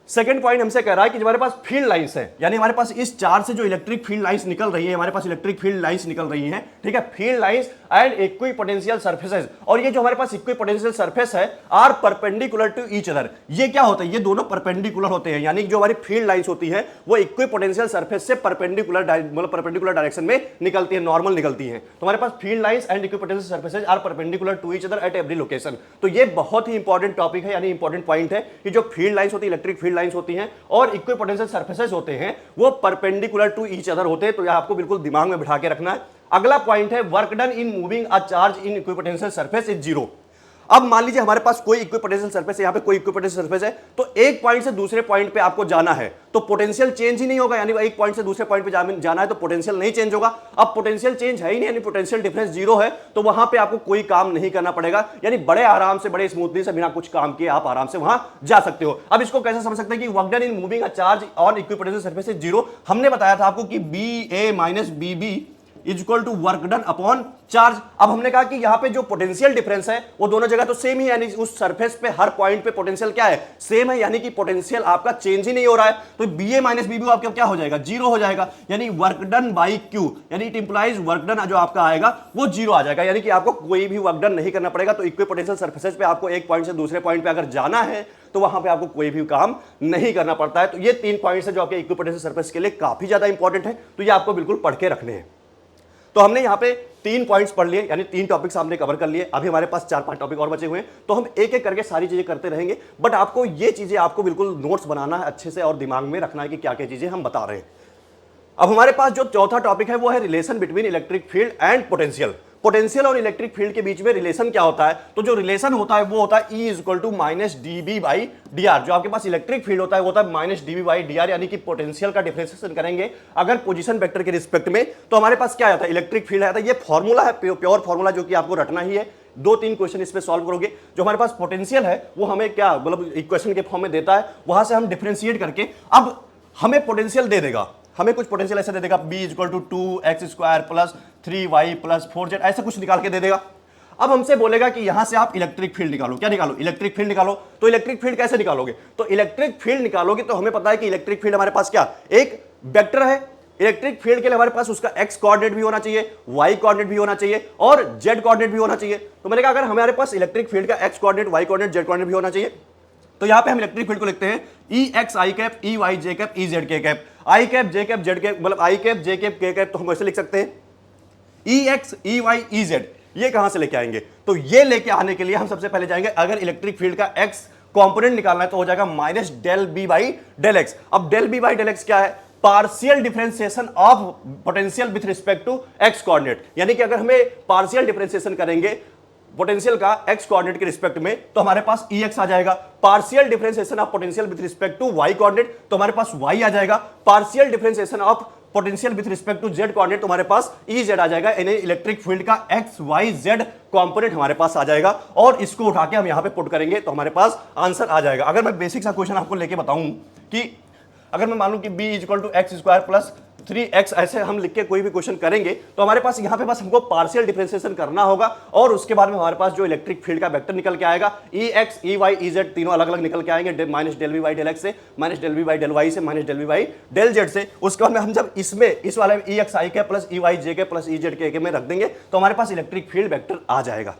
Second point हमसे कह रहा है कि हमारे पास फील्ड लाइंस है, यानी हमारे पास इस चार्ज से जो इलेक्ट्रिक फील्ड लाइंस निकल रही है, हमारे पास इलेक्ट्रिक फील्ड लाइंस निकल रही हैं, ठीक है, field lines and equipotential surfaces. और ये जो हमारे पास इक्विपोटेंशियल सरफेस है are perpendicular to each other. ये क्या होता है, ये दोनों परपेंडिकुलर होते हैं, यानी जो हमारी फील्ड लाइंस होती है वो इक्विपोटेंशियल सरफेस से परपेंडिकुलर मतलब परपेंडिकुलर डायरेक्शन में निकलती है, नॉर्मल निकलती है। तो हमारे पास field lines and equipotential surfaces are perpendicular to each other at every location. तो ये बहुत ही इंपॉर्टेंट टॉपिक है, यानी इंपॉर्टेंट पॉइंट है कि जो फील्ड लाइंस होती है, इलेक्ट्रिक फील्ड लाइंस होती हैं और इक्विपोटेंशियल सरफेसेस होते हैं वो परपेंडिकुलर टू ईच अदर होते हैं। तो यह आपको बिल्कुल दिमाग में बिठा के रखना है। अगला पॉइंट है work done in moving a charge in equipotential surface is zero. अब मान लीजिए हमारे पास कोई इक्विपोटेंशियल सरफेस है, यहां पे कोई इक्विपोटेंशियल सरफेस है, तो एक पॉइंट से दूसरे पॉइंट पे आपको जाना है तो पोटेंशियल चेंज ही नहीं होगा, यानी एक पॉइंट से दूसरे पॉइंट पे जाना है तो पोटेंशियल नहीं चेंज होगा। अब पोटेंशियल चेंज है ही नहीं, यानी पोटेंशियल डिफरेंस जीरो है, तो वहां पे आपको कोई काम नहीं करना पड़ेगा, यानी बड़े आराम से, बड़े स्मूथली से, बिना कुछ काम किए आप आराम से वहां जा सकते हो। अब इसको कैसे समझ सकते हैं कि work done in moving a charge on equipotential surface is zero. हमने बताया था आपको कि B A minus B B is equal to work done upon charge. अब हमने कहा कि यहां पे जो पोटेंशियल डिफरेंस है वो दोनों जगह तो सेम ही है, यानी उस सरफेस पे हर पॉइंट पे पोटेंशियल क्या है, सेम है, यानी कि पोटेंशियल आपका चेंज ही नहीं हो रहा है। तो B A minus B B आपका क्या हो जाएगा, जीरो हो जाएगा, यानी वर्क डन बाई क्यू, यानी इट इंप्लाइज वर्क डन जो आपका आएगा वो जीरो आ जाएगा, यानी कि आपको कोई भी वर्क डन नहीं करना पड़ेगा। तो इक्विपोटेंशियल सरफेसेस पे आपको एक पॉइंट से दूसरे पॉइंट पे अगर जाना है तो वहां पे आपको कोई भी काम नहीं करना पड़ता है। तो ये 3 पॉइंट्स है जो आपके इक्विपोटेंशियल सरफेस के लिए काफी ज्यादा इंपॉर्टेंट है, तो ये आपको बिल्कुल पढ़ के रखने हैं। तो हमने यहां पे 3 पॉइंट्स पढ़ लिए, यानी 3 टॉपिक्स हमने कवर कर लिए। अभी हमारे पास 4-5 टॉपिक और बचे हुए हैं, तो हम एक एक करके सारी चीजें करते रहेंगे। बट आपको ये चीजें आपको बिल्कुल नोट्स बनाना है अच्छे से और दिमाग में रखना है कि क्या क्या चीजें हम बता रहे हैं। अब हमारे पास जो चौथा टॉपिक है वो है relation between electric field and potential. Potential और इलेक्ट्रिक फील्ड के बीच में रिलेशन क्या होता है, तो जो रिलेशन होता है वो होता है E is equal to minus D B by D R. जो आपके पास इलेक्ट्रिक फील्ड होता है वो होता है minus D B by D R, यानी कि पोटेंशियल का डिफरेंशिएशन करेंगे अगर पोजीशन वेक्टर के रिस्पेक्ट में, तो हमारे पास क्या आता है, इलेक्ट्रिक फील्ड आता है। ये फॉर्मूला है, प्योर फॉर्मूला, जो कि आपको रटना ही है। 2-3 क्वेश्चन इस पे सॉल्व करोगे। जो हमारे पास पोटेंशियल है वो हमें क्या मतलब इक्वेशन के फॉर्म में देता है, वहां से हम डिफरेंशिएट करके अब हमें पोटेंशियल दे देगा, हमें कुछ पोटेंशियल ऐसे दे देगा, b is equal to 2x² plus 3y plus 4z, ऐसा कुछ निकाल के दे देगा। अब हमसे बोलेगा कि यहां से आप इलेक्ट्रिक फील्ड निकालो। क्या निकालो, इलेक्ट्रिक फील्ड निकालो। तो इलेक्ट्रिक फील्ड कैसे निकालोगे, तो इलेक्ट्रिक फील्ड निकालोगे तो हमें पता है कि इलेक्ट्रिक फील्ड हमारे पास क्या एक वेक्टर है। इलेक्ट्रिक फील्ड के लिए हमारे पास उसका x कोऑर्डिनेट भी होना चाहिए, y कोऑर्डिनेट भी होना चाहिए और z कोऑर्डिनेट भी होना चाहिए। तो मैंने कहा अगर हमारे पास इलेक्ट्रिक फील्ड का x coordinate, y coordinate, z coordinate भी होना चाहिए, तो यहां पे हम इलेक्ट्रिक फील्ड को लिखते हैं E X I cap, E Y J cap, E Z K cap. I cap, J cap, Z cap, मतलब I cap, J cap, K cap, तो हम ऐसे लिख सकते हैं E X, E Y, E Z. ये कहां से लेके आएंगे, तो ये लेके आने के लिए हम सबसे पहले जाएंगे, अगर इलेक्ट्रिक फील्ड का एक्स कॉम्पोनेंट निकालना है तो हो जाएगा minus del B by del X. अब del B by del X क्या है, partial differentiation of potential with respect to X coordinate, यानी कि अगर हमें पार्शियल डिफरेंशिएशन करेंगे पोटेंशियल का एक्स कोऑर्डिनेट के रिस्पेक्ट में तो हमारे पास Ex आ जाएगा। Partial differentiation of potential with respect to y coordinate तो हमारे पास y आ जाएगा। Partial differentiation of potential with respect to z coordinate तो हमारे पास Ez आ जाएगा। यानी इलेक्ट्रिक फील्ड का x y z कंपोनेंट हमारे पास आ जाएगा और इसको उठा के हम यहां पे पुट करेंगे तो हमारे पास आंसर आ जाएगा। अगर मैं बेसिक सा क्वेश्चन आपको लेके बताऊं कि अगर मैं मानूं कि b equal to X square plus 3x ऐसे हम लिख के कोई भी क्वेश्चन करेंगे तो हमारे पास यहां पे बस हमको पार्शियल डिफरेंशिएशन करना होगा और उसके बाद में हमारे पास जो इलेक्ट्रिक फील्ड का वेक्टर निकल के आएगा Ex, Ey, Ez तीनों अलग अलग निकल के आएंगे, minus del V by del X से, minus del V by del Y से, minus del V by del Z से। उसके बाद में हम जब इसमें इस वाले Ex आई के प्लस Ey जे के प्लस Ez के में रख देंगे तो हमारे पास इलेक्ट्रिक फील्ड वेक्टर आ जाएगा।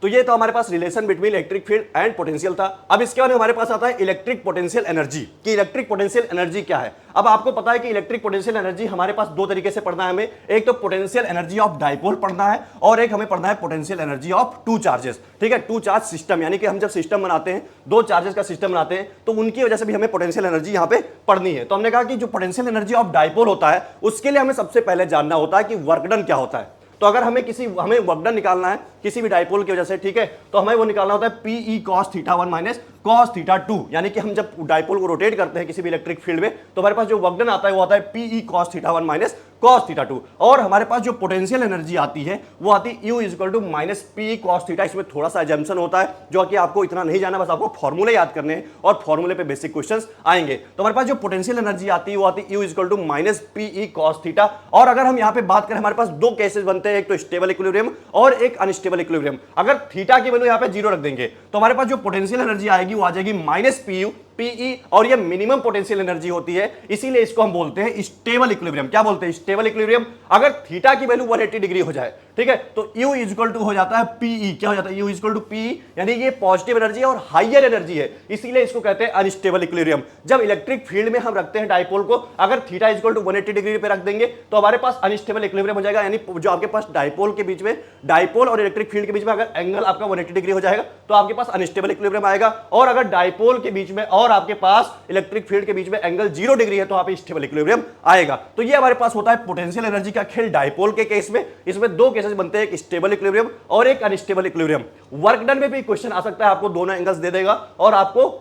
तो ये तो हमारे पास relation between electric field and potential था। अब इसके बाद हमारे पास आता है इलेक्ट्रिक पोटेंशियल एनर्जी कि इलेक्ट्रिक पोटेंशियल एनर्जी क्या है। अब आपको पता है कि इलेक्ट्रिक पोटेंशियल एनर्जी हमारे पास दो तरीके से पढ़ना है हमें, एक तो पोटेंशियल एनर्जी ऑफ डाइपोल पढ़ना है और एक हमें पढ़ना है potential energy of two charges. ठीक है, टू चार्ज सिस्टम, यानी कि हम जब सिस्टम बनाते हैं, दो चार्जेस का सिस्टम बनाते हैं तो उनकी वजह से भी हमें पोटेंशियल एनर्जी यहाँ पे पढ़नी है। तो हमने कहा कि जो पोटेंशियल एनर्जी ऑफ डाइपोल होता है उसके लिए हमें सबसे पहले जानना होता है कि वर्क डन क्या होता है। तो अगर हमें वर्क डन निकालना है किसी भी डाइपोल की वजह से, ठीक है, तो हमें वो निकालना होता है P E cos theta 1 minus cos theta 2, यानी कि हम जब डाइपोल को रोटेट करते हैं किसी भी इलेक्ट्रिक फील्ड में तो हमारे पास जो वर्क डन आता है वो आता है P E cos theta 1 minus cos theta 2। और हमारे पास जो पोटेंशियल एनर्जी आती है वो आती है U is equal to minus P cos theta. इसमें थोड़ा सा एजम्पशन होता है जो कि आपको इतना नहीं जाना, बस आपको फॉर्मूले याद करने हैं और फॉर्मूले पे बेसिक क्वेश्चंस आएंगे। तो हमारे पास जो पोटेंशियल एनर्जी आती है वो आती है U is equal to minus P E cos theta. और अगर हम यहाँ पे बात करें हमारे पास दो केसेस बनते हैं, एक तो स्टेबल इक्विलिब्रियम और एक अनस्टेबल इक्विलिब्रियम। अगर थीटा की वैल्यू यहाँ पे जीरो रख देंगे तो हमारे पास जो पोटेंशियल एनर्जी आएगी वो आ जाएगी माइनस पी यू पीई, और ये मिनिमम पोटेंशियल एनर्जी होती है, इसीलिए इसको हम बोलते हैं स्टेबल इक्विलिब्रियम। क्या बोलते हैं? Stable equilibrium. अगर थीटा की वैल्यू 180 डिग्री हो जाए, ठीक है। तो U इज इक्वल टू हो जाता है Pe, क्या हो जाता है U is equal to Pe, यानी ये पॉजिटिव एनर्जी है और हाइयर एनर्जी है, इसीलिए इसको कहते हैं अनस्टेबल इक्विलिब्रियम। जब इलेक्ट्रिक फील्ड में हम रखते हैं डायपोल को, अगर theta is equal to 180 degree पे रख देंगे तो हमारे पास अनस्टेबल इक्विलिब्रियम हो जाएगा, यानी जो आपके पास डायपोल के बीच में, डायपोल और इलेक्ट्रिक फील्ड के बीच में अगर एंगल आपका 180 डिग्री हो जाएगा तो आपके पास अनस्टेबल इक्विलिब्रियम आएगा, और अगर डायपोल के बीच में और आपके पास इलेक्ट्रिक फील्ड के बीच में एंगल 0 डिग्री है तो आप स्टेबल इक्विलिब्रियम आएगा। तो ये हमारे पास होता है पोटेंशियल एनर्जी का खेल डायपोल के केस में। इसमें दो केसेस बनते हैं, एक स्टेबल इक्विलिब्रियम और एक अनस्टेबल इक्विलिब्रियम। वर्क डन में भी क्वेश्चन आ सकता है, आपको दोनों एंगल्स दे देगा और आपको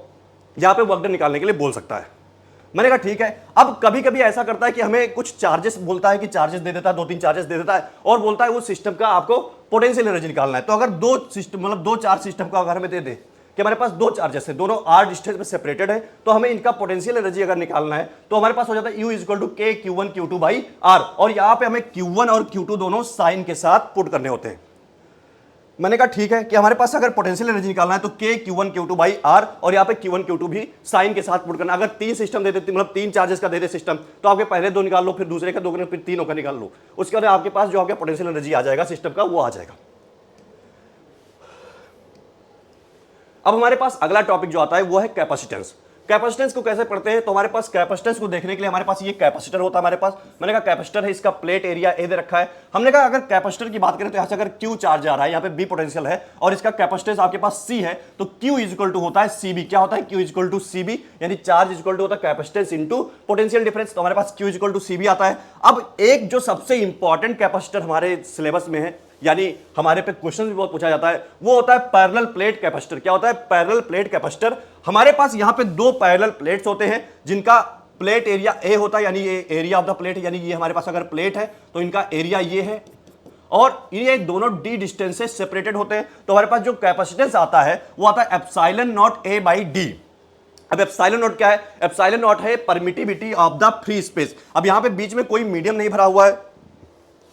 यहां पे वर्क डन निकालने के लिए बोल सकता है। मैंने कहा ठीक है। अब कभी कभी ऐसा करता है कि हमें कुछ चार्जेस बोलता है, कि चार्जेस दे देता है, 2-3 चार्जेस दे देता है और बोलता है उस सिस्टम का आपको पोटेंशियल एनर्जी निकालना है। तो अगर दो सिस्टम, मतलब दो चार्ज सिस्टम का अगर हमें दे दे कि हमारे पास दो चार्जेस है, दोनों r डिस्टेंस में सेपरेटेड है, तो हमें इनका पोटेंशियल एनर्जी अगर निकालना है तो हमारे पास हो जाता है U is equal to K Q1 Q2 by R, और यहां पे हमें Q1 और Q2 दोनों साइन के साथ पुट करने होते हैं। मैंने कहा ठीक है कि हमारे पास अगर पोटेंशियल एनर्जी निकालना है तो K Q1 Q2 by R, और यहाँ पे Q1 Q2 भी साइन के साथ पुट करना। अगर तीन सिस्टम दे देते, मतलब तीन चार्जेस का दे दे सिस्टम, तो आपके पहले दो निकाल लो, फिर दूसरे का दो, फिर तीनों का निकाल लो, उसके बाद आपके पास जो आपका पोटेंशियल एनर्जी आ जाएगा सिस्टम का वो आ जाएगा। अब हमारे पास अगला टॉपिक जो आता है वो है कैपेसिटेंस। कैपेसिटेंस को कैसे पढ़ते हैं, तो हमारे पास कैपेसिटेंस को देखने के लिए हमारे पास ये कैपेसिटर होता है हमारे पास। मैंने कहा कैपेसिटर है, इसका प्लेट एरिया ए दे रखा है। हमने कहा अगर कैपेसिटर की बात करें तो यहां से अगर Q चार्ज आ रहा है, यहाँ पे B पोटेंशियल है और इसका कैपेसिटेंस आपके पास C है, तो Q इज इक्वल टू होता है CB। क्या होता है Q is equal to CB, यानी चार्ज इज इक्वल टू होता है कैपेसिटेंस इनटू पोटेंशियल डिफरेंस। तो हमारे पास Q is equal to CB आता है। अब एक जो सबसे इंपॉर्टेंट कैपेसिटर हमारे सिलेबस में है, यानी हमारे पे क्वेश्चन भी बहुत पूछा जाता है, वो होता है पैरेलल प्लेट कैपेसिटर। क्या होता है पैरेलल प्लेट कैपेसिटर? हमारे पास यहां पे दो पैरेलल प्लेट्स होते हैं जिनका प्लेट एरिया ए होता है, यानी ये एरिया ऑफ द प्लेट, यानी ये हमारे पास अगर प्लेट है तो इनका एरिया ये है, और ये दोनों डी डिस्टेंस से सेपरेटेड होते हैं। तो हमारे पास जो कैपेसिटेंस आता है वो आता है epsilon naught A by D. अब एप्सिलॉन नॉट क्या है? एप्सिलॉन नॉट है permittivity of the free space. अब यहां पे बीच में कोई मीडियम नहीं भरा हुआ है,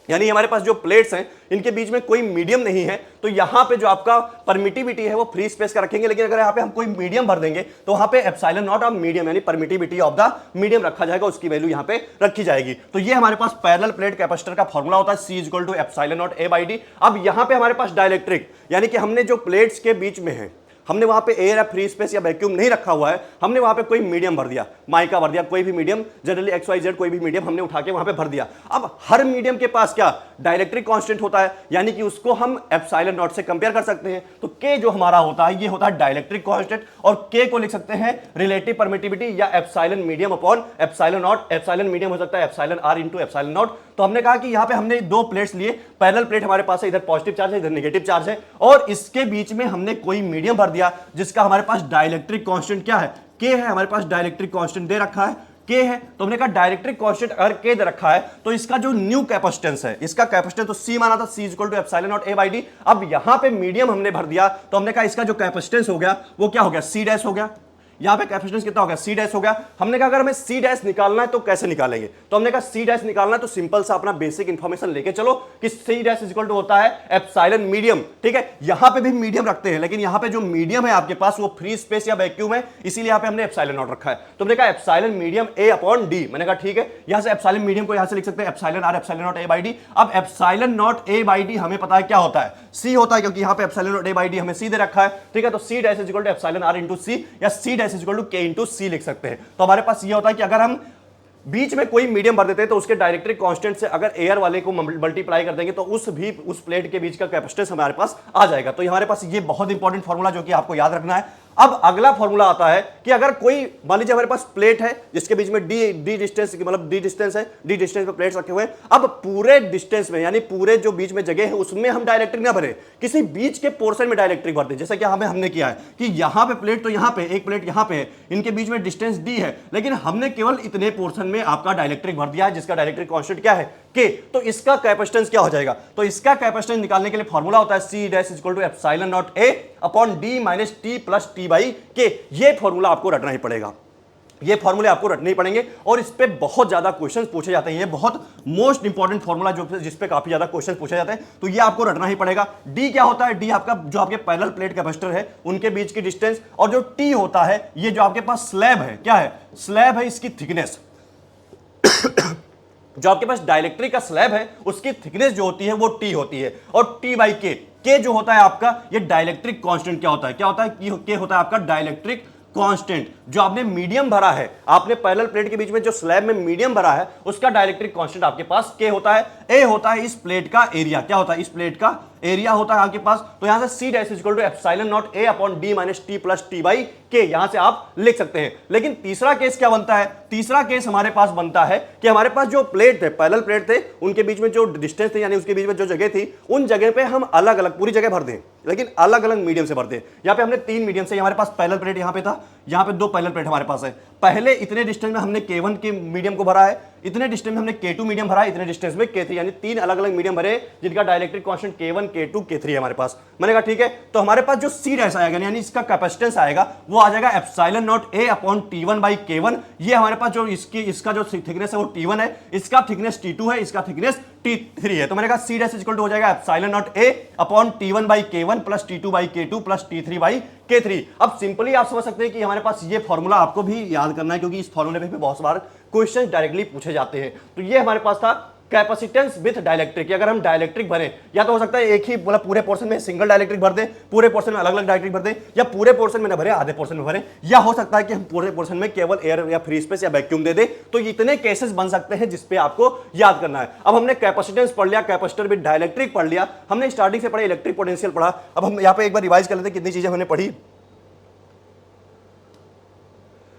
यानी हमारे पास जो प्लेट्स हैं इनके बीच में कोई मीडियम नहीं है, तो यहां पे जो आपका परमिटिविटी है वो फ्री स्पेस का रखेंगे। लेकिन अगर यहां पे हम कोई मीडियम भर देंगे तो वहां पे एप्सिलॉन नॉट ऑफ मीडियम, यानी परमिटिविटी ऑफ द मीडियम रखा जाएगा, उसकी वैल्यू यहां पे रखी जाएगी। तो ये हमारे पास पैरेलल प्लेट कैपेसिटर का फॉर्मूला होता है C is equal to epsilon naught A by D. अब यहां पे हमारे पास डाइलेक्ट्रिक, यानी कि हमने जो प्लेट्स के बीच में है, हमने वहां पे एयर या फ्री स्पेस या वैक्यूम नहीं रखा हुआ है, हमने वहां पे कोई मीडियम भर दिया, माइका भर दिया, कोई भी मीडियम, जनरली XYZ कोई भी मीडियम हमने उठा के वहां पे भर दिया। अब हर मीडियम के पास क्या डाइलेक्ट्रिक कांस्टेंट होता है, यानी कि उसको हम एप्सिलॉन नॉट से कंपेयर कर सकते हैं। तो K जो हमारा होता है ये होता है डाइलेक्ट्रिक कांस्टेंट, और K को लिख सकते हैं रिलेटिव परमिटिविटी या epsilon medium upon epsilon not. Epsilon medium हो सकता है epsilon R into epsilon not. तो हमने कहा कि यहां पे हमने दो प्लेट्स लिए, पैरेलल प्लेट हमारे पास है, इधर पॉजिटिव चार्ज है, इधर नेगेटिव चार्ज है, और इसके बीच में हमने कोई मीडियम भर दिया जिसका हमारे पास डाइलेक्ट्रिक कांस्टेंट क्या है? K है। हमारे पास डाइलेक्ट्रिक कांस्टेंट दे रखा है, K है। तो हमने कहा डाइलेक्ट्रिक कांस्टेंट अगर K दे रखा है तो इसका जो न्यू कैपेसिटेंस है, इसका कैपेसिटेंस तो C माना था, C is equal to epsilon naught A by D. अब यहां पे मीडियम हमने भर दिया तो हमने कहा इसका जो कैपेसिटेंस हो गया वो क्या हो गया? C डैश हो गया। यहां पे कैपेसिटेंस कितना हो गया? C डैश हो गया। हमने कहा अगर हमें C डैश निकालना है तो कैसे निकालेंगे? तो हमने कहा C डैश निकालना है तो सिंपल सा अपना बेसिक इंफॉर्मेशन लेके चलो कि C dash is equal to होता है एप्सिलॉन मीडियम। ठीक है, यहां पे भी मीडियम रखते हैं, लेकिन यहां पे जो मीडियम है आपके पास वो फ्री स्पेस या वैक्यूम है, इसीलिए यहां पे हमने एप्सिलॉन नॉट रखा है। तो हमने कहा epsilon medium A upon D। मैंने कहा ठीक है, यहां से एप्सिलॉन मीडियम को यहां से लिख सकते हैं epsilon R epsilon naught A by D। अब epsilon naught A by D हमें पता है क्या होता है? C होता है, क्योंकि यहां पे epsilon naught A by D हमें C दे रखा है। ठीक है, तो C dash is equal to epsilon R into C, या C dash is equal to K into C लिख सकते हैं। तो हमारे पास ये होता है कि अगर हम बीच में कोई मीडियम भर देते हैं तो उसके डाइलेक्ट्रिक कांस्टेंट से अगर एयर वाले को मल्टीप्लाई कर देंगे तो उस प्लेट के बीच का कैपेसिटेंस हमारे पास आ जाएगा। तो हमारे पास ये बहुत इंपॉर्टेंट फॉर्मूला जो कि आपको याद रखना है। अब अगला फॉर्मूला आता है कि अगर कोई, मान लीजिए हमारे पास प्लेट है जिसके बीच में डी डिस्टेंस, मतलब डी डिस्टेंस है, डी डिस्टेंस पे प्लेट्स रखे हुए हैं। अब पूरे डिस्टेंस में, यानी पूरे जो बीच में जगह है उसमें हम डाइलेक्ट्रिक ना भरे, किसी बीच के पोर्शन में डाइलेक्ट्रिक भर दे। जैसा कि हमने किया है कि यहां पे प्लेट, तो यहां पे एक प्लेट यहां पे है, इनके बीच में डिस्टेंस डी है, लेकिन हमने केवल इतने पोर्शन में आपका डाइलेक्ट्रिक भर दिया है जिसका डाइलेक्ट्रिक कांस्टेंट क्या है? K। तो इसका कैपेसिटेंस क्या हो जाएगा? तो इसका कैपेसिटेंस निकालने के लिए फॉर्मूला होता है C dash is equal to epsilon naught A upon D minus T plus T by K। ये फॉर्मूला आपको रटना ही पड़ेगा, ये फॉर्मूले आपको रटने ही पड़ेंगे, और इस पे बहुत ज्यादा क्वेश्चंस पूछे जाते हैं। ये बहुत मोस्ट इंपॉर्टेंट फॉर्मूला जिस पे काफी ज्यादा क्वेश्चंस पूछे जाते हैं, तो ये आपको रटना ही पड़ेगा। D क्या होता है? D आपका जो आपके पैरेलल प्लेट कैपेसिटर है उनके बीच की डिस्टेंस, और जो T होता है ये जो आपके पास स्लैब है, क्या है? स्लैब है इसकी थिकनेस। जो आपके पास डाइलेक्ट्रिक का स्लैब है उसकी थिकनेस जो होती है वो टी होती है, और टी बाई के जो होता है आपका ये डाइलेक्ट्रिक कांस्टेंट क्या होता है, के होता है आपका डाइलेक्ट्रिक कांस्टेंट। जो आपने मीडियम भरा है, आपने पैरेलल प्लेट के बीच में जो स्लैब में मीडियम भरा है उसका डाइलेक्ट्रिक कांस्टेंट आपके पास के होता है। ए होता है इस प्लेट का एरिया, क्या होता है इस प्लेट का एरिया होता है आपके पास। तो यहां से C dash is equal to epsilon naught A upon D minus T plus T by K, यहां से आप लिख सकते हैं। लेकिन तीसरा केस क्या बनता है, तीसरा केस हमारे पास बनता है कि हमारे पास जो प्लेट थे, पैरेलल प्लेट थे, उनके बीच में जो डिस्टेंस थे यानी उसके बीच में जो जगह थी, उन जगह पे हम अलग अलग पूरी जगह भर दें, लेकिन अलग अलग मीडियम से भर दें। यहां पे हमने 3 मीडियम से, हमारे पास पैरेलल प्लेट यहां पे था, यहां पे 2 पैरेलल प्लेट हमारे पास है। पहले इतने डिस्टेंस में हमने K1 के मीडियम को भरा है, इतने डिस्टेंस में हमने K2 मीडियम भरा है, इतने डिस्टेंस में K3, यानी 3 अलग अलग मीडियम भरे जिनका dielectric constant K1 K2 K3 है हमारे पास। मैंने कहा ठीक है, तो हमारे पास जो सी डैश आएगा यानी इसका कैपेसिटेंस आएगा वो आ जाएगा epsilon naught A upon T1 by K1। ये हमारे पास जो इसका जो थिकनेस है वो T1 है, इसका थिकनेस T2 है, इसका थिकनेस T3 है। तो मैंने कहा सी डैश इक्वल टू हो जाएगा epsilon naught A upon T1 by K1 plus T2 by K2 plus T3 by K3। अब सिंपली आप समझ सकते हैं कि हमारे पास ये फॉर्मूला आपको भी याद करना है, क्योंकि इस फॉर्मूले पे भी बहुत बार क्वेश्चन डायरेक्टली पूछे जाते हैं। तो ये हमारे पास था कैपेसिटेंस विथ डाइलेक्ट्रिक। अगर हम डाइलेक्ट्रिक भरें, या तो हो सकता है एक ही मतलब पूरे पोर्शन में सिंगल डाइलेक्ट्रिक भर दें, पूरे पोर्शन में अलग अलग डाइलेक्ट्रिक भर दें, या पूरे पोर्शन में ना भरे आधे पोर्शन में भरें, या हो सकता है कि हम पूरे पोर्शन में केवल एयर या फ्री स्पेस या वैक्यूम दे दें। तो इतने केसेस बन सकते हैं जिसपे आपको याद करना है। अब हमने कैपेसिटेंस पढ़ लिया, कैपेसिटर विथ डाइलेक्ट्रिक पढ़ लिया, हमने स्टार्टिंग से पढ़ा इलेक्ट्रिक पोटेंशियल पढ़ा। अब हम यहाँ पे एक बार रिवाइज कर लेते हैं कितनी चीजें हमने पढ़ी।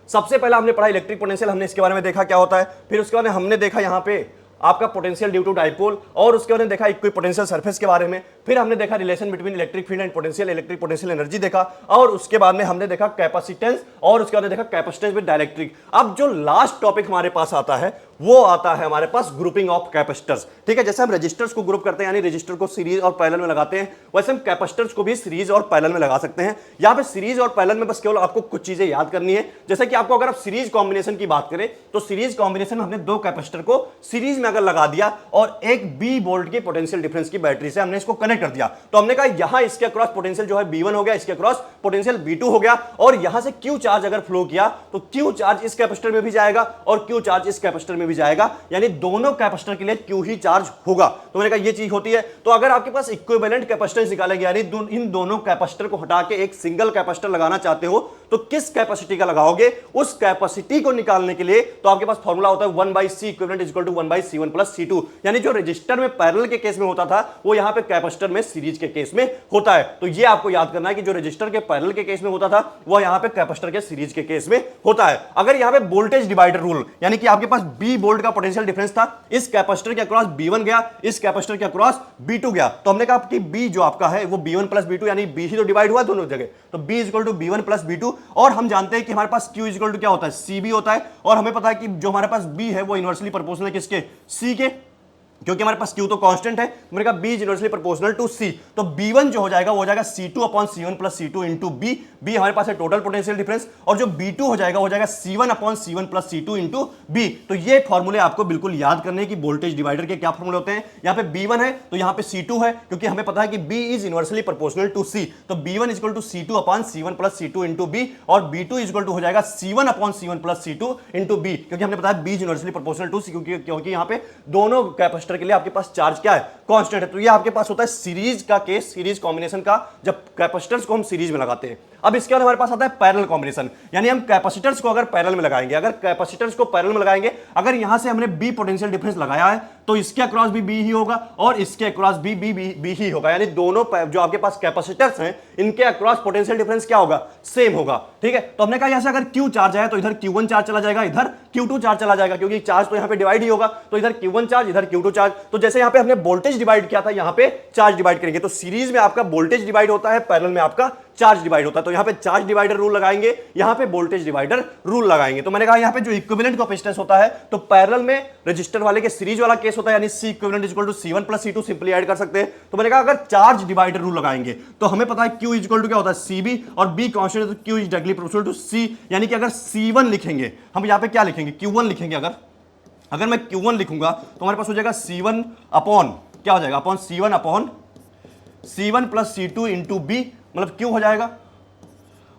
सबसे पहला हमने पढ़ा इलेक्ट्रिक पोटेंशियल, हमने इसके बारे में देखा क्या होता है। फिर उसके बाद हमने देखा यहाँ पे आपका पोटेंशियल ड्यू टू डाइपोल, और उसके बाद देखा इक्विपोटेंशियल सरफेस के बारे में। फिर हमने देखा relation between electric field and potential, electric potential energy देखा, और उसके बाद में हमने देखा कैपेसिटेंस, और उसके बाद देखा कैपेसिटेंस विद डाइलेक्ट्रिक। अब जो लास्ट टॉपिक हमारे पास आता है वो आता है हमारे पास ग्रुपिंग ऑफ कैपेसिटर्स। ठीक है, जैसे हम रजिस्टर्स को ग्रुप करते हैं यानी रजिस्टर को सीरीज और पैरेलल में लगाते हैं, वैसे हम कैपेसिटर्स को भी सीरीज और पैरेलल में लगा सकते हैं। यहां पे सीरीज और पैरेलल में बस केवल आपको कुछ चीजें याद करनी है। जैसे कि आपको अगर आप सीरीज कॉम्बिनेशन की बात करें तो सीरीज कॉम्बिनेशन में हमने 2 कैपेसिटर को सीरीज में अगर लगा दिया और एक B वोल्ट की पोटेंशियल डिफरेंस की बैटरी से हमने इसको कनेक्ट कर दिया, तो हमने कहा यहां इसके अक्रॉस पोटेंशियल जो है B1 हो गया, इसके अक्रॉस पोटेंशियल B2 हो गया, और यहां से Q चार्ज अगर फ्लो किया तो Q चार्ज इस कैपेसिटर में भी जाएगा और Q चार्ज इस कैपेसिटर में भी जाएगा, यानी दोनों कैपेसिटर के लिए Q ही चार्ज होगा। तो मैंने कहा ये चीज होती है। तो अगर आपके पास इक्विवेलेंट कैपेसिटेंस निकालेंगे यानी इन दोनों कैपेसिटर को हटा के एक सिंगल कैपेसिटर लगाना चाहते हो तो किस कैपेसिटी का लगाओगे, उस कैपेसिटी को निकालने के लिए तो आपके पास फॉर्मूला होता है 1/C equivalent is equal to 1/C1 plus C2। यानी जो रजिस्टर में पैरेलल के केस में होता था वो यहां पे कैपेसिटर में सीरीज के केस में होता है। तो ये आपको याद करना है कि जो रजिस्टर के पैरेलल के केस में होता था वो यहां पे कैपेसिटर के सीरीज के केस में होता है। अगर यहां पे वोल्टेज डिवाइडर रूल यानी कि आपके पास B वोल्ट का पोटेंशियल डिफरेंस था, इस कैपेसिटर के अक्रॉस B1 गया, इस कैपेसिटर के अक्रॉस B2 गया, तो हमने कहा कि B जो आपका है वो B1 प्लस B2 यानी B ही तो डिवाइड हुआ दोनों जगह, तो B is equal to B1 plus B2। और हम जानते हैं कि हमारे पास Q इज इक्वल टू क्या होता है, CB होता है, और हमें पता है कि जो हमारे पास B है वो इनवर्सली प्रोपोर्शनल है किसके, C के, क्योंकि हमारे पास Q तो कांस्टेंट है। मैंने कहा B is inversely proportional to C, तो B1 जो हो जाएगा वो हो जाएगा C2 upon C1 plus C2 into B। B हमारे पास है टोटल पोटेंशियल डिफरेंस, और जो B2 हो जाएगा C1 upon C1 plus C2 into B। तो ये फॉर्मूले आपको बिल्कुल याद करने की वोल्टेज डिवाइडर के क्या फॉर्मूले होते हैं। यहाँ पे B1 है तो यहाँ पे C2 है, क्योंकि हमें पता है कि B is inversely proportional to C, तो B1 is equal to C2 upon C1 plus C2 into B, और B2 इज इक्वल टू हो जाएगा C1 upon C1 plus C2 into B, क्योंकि हमने बताया B is inversely proportional to C, क्योंकि यहाँ पे दोनों कैपेसिटर के लिए आपके पास चार्ज क्या है, कांस्टेंट है। तो ये आपके पास होता है सीरीज का केस, सीरीज कॉम्बिनेशन का, जब कैपेसिटर्स को हम सीरीज में लगाते हैं। अब इसके बाद हमारे पास आता है पैरेलल कॉम्बिनेशन, यानी हम कैपेसिटर्स को अगर पैरेलल में लगाएंगे, अगर कैपेसिटर्स को पैरेलल में लगाएंगे, अगर यहां से हमने B पोटेंशियल डिफरेंस लगाया है तो इसके अक्रॉस भी B ही होगा और इसके अक्रॉस भी B ही होगा, यानी दोनों जो आपके पास कैपेसिटर्स हैं इनके अक्रॉस पोटेंशियल डिफरेंस क्या होगा, सेम होगा। ठीक है, तो हमने कहा यहां से अगर Q चार्ज है तो इधर Q1 चार्ज चला जाएगा, इधर Q2 चार्ज चला जाएगा, क्योंकि चार्ज तो यहां पे डिवाइड ही होगा, तो इधर Q1 चार्ज इधर Q2 चार्ज। तो जैसे यहां पे हमने वोल्टेज डिवाइड किया था, यहां पे चार्ज डिवाइड करेंगे, तो सीरीज में आपका वोल्टेज डिवाइड होता है, पैरेलल में आपका चार्ज डिवाइड होता है। तो यहां पे चार्ज डिवाइडर रूल लगाएंगे, यहां पे वोल्टेज डिवाइडर रूल लगाएंगे। तो मैंने कहा यहां पे जो इक्विवेलेंट कैपेसिटेंस होता है तो पैरेलल में रजिस्टर वाले के सीरीज वाला केस होता है, यानी C equivalent is equal to C1 plus C2 simply add कर सकते हैं। तो मैंने कहा अगर चार्ज डिवाइडर रूल लगाएंगे तो हमें पता है Q इज इक्वल टू क्या होता है, CB, और B कांस्टेंट है तो Q is directly proportional to C, यानी कि अगर C1 लिखेंगे हम यहां पे क्या लिखेंगे, Q1 लिखेंगे। अगर मैं Q1 लिखूंगा तो हमारे पास हो जाएगा C1 अपॉन क्या हो जाएगा, upon C1 upon C1 plus C2 into B, मतलब Q हो जाएगा,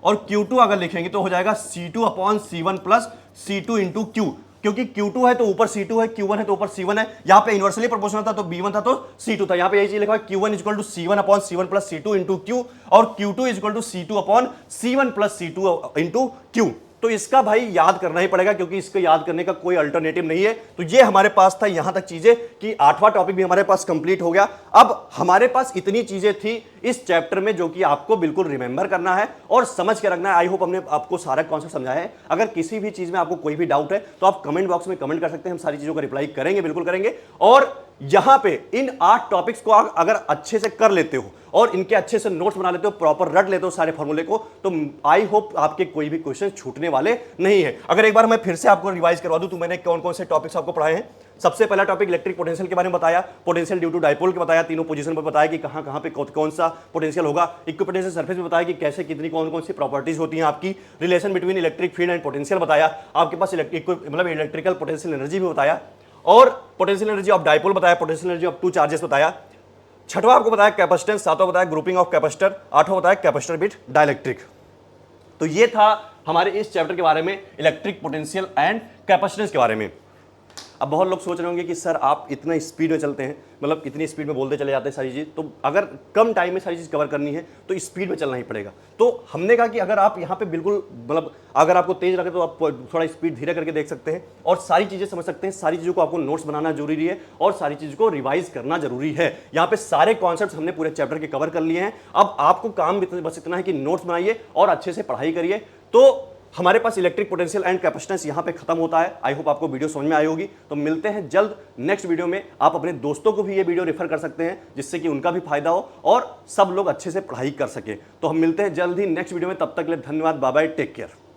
और Q2 अगर लिखेंगे तो हो जाएगा C2 upon C1 plus C2 into Q। क्योंकि Q2 है तो ऊपर C2 है, Q1 है तो ऊपर C1 है। यहां पे इनवर्सली प्रोपोर्शनल था तो B1 था तो C2 था। यहां पे यही चीज लिखा है Q1 equal to C1 upon C1 plus C2 into Q और Q2 equal to C2 upon C1 plus C2 into Q। तो इसका भाई याद करना ही पड़ेगा क्योंकि इसको याद करने का कोई अल्टरनेटिव नहीं है। तो ये हमारे पास था यहां तक चीजें कि 8वां टॉपिक भी हमारे पास कंप्लीट हो गया। अब हमारे पास इतनी चीजें थी इस चैप्टर में जो कि आपको बिल्कुल रिमेंबर करना है और समझ के रखना है। आई होप हमने आपको सारा कॉन्सेप्ट समझाया है। अगर किसी भी चीज में आपको कोई भी डाउट है तो आप कमेंट बॉक्स में कमेंट कर सकते हैं, हम सारी चीजों का रिप्लाई करेंगे, बिल्कुल करेंगे। और यहां पे इन 8 टॉपिक्स को अगर अच्छे से कर लेते हो और इनके अच्छे से नोट्स बना लेते हो, प्रॉपर रट लेते हो सारे फॉर्मूले को, तो आई होप आपके कोई भी क्वेश्चन छूटने वाले नहीं है। अगर एक बार मैं फिर से आपको रिवाइज करवा दूं तो मैंने कौन कौन से टॉपिक्स आपको पढ़ाए हैं। सबसे पहला टॉपिक इलेक्ट्रिक पोटेंशियल के बारे में बताया, पोटेंशियल ड्यू टू डायपोल के बताया, तीनों पोजीशन पर बताया कि कहां कहां पे कौन सा पोटेंशियल होगा। इक्विपोटेंशियल सरफेस में बताया कि कैसे कितनी कौन कौन सी प्रॉपर्टीज होती हैं आपकी। Relation between electric field and potential बताया। आपके पास इलेक्ट्रिकल पोटेंशियल एनर्जी भी बताया और पोटेंशियल एनर्जी ऑफ डायपोल बताया, potential energy of two charges बताया। छठवां आपको बताया कैपेसिटेंस, सातवां बताया ग्रुपिंग ऑफ कैपेसिटर, आठवां बताया कैपेसिटर विद डाइलेक्ट्रिक। तो ये था हमारे इस चैप्टर के बारे में, इलेक्ट्रिक पोटेंशियल एंड कैपेसिटेंस के बारे में। अब बहुत लोग सोच रहे होंगे कि सर आप इतना स्पीड में चलते हैं, मतलब इतनी स्पीड में बोलते चले जाते हैं सारी चीज़, तो अगर कम टाइम में सारी चीज़ कवर करनी है तो स्पीड में चलना ही पड़ेगा। तो हमने कहा कि अगर आप यहाँ पे बिल्कुल मतलब अगर आपको तेज लगे तो आप थोड़ा स्पीड धीरे करके देख सकते हैं और सारी चीज़ें समझ सकते हैं। सारी चीज़ों को आपको नोट्स बनाना जरूरी है और सारी चीज़ को रिवाइज करना जरूरी है। यहाँ पे सारे कॉन्सेप्ट हमने पूरे चैप्टर के कवर कर लिए हैं। अब आपको काम बस इतना है कि नोट्स बनाइए और अच्छे से पढ़ाई करिए। तो हमारे पास इलेक्ट्रिक पोटेंशियल एंड कैपेसिटेंस यहां पे खत्म होता है। आई होप आपको वीडियो समझ में आई होगी। तो मिलते हैं जल्द नेक्स्ट वीडियो में। आप अपने दोस्तों को भी ये वीडियो रेफर कर सकते हैं जिससे कि उनका भी फायदा हो और सब लोग अच्छे से पढ़ाई कर सके। तो हम मिलते हैं जल्द ही नेक्स्ट वीडियो में। तब तक के लिए धन्यवाद, बाय बाय, टेक केयर।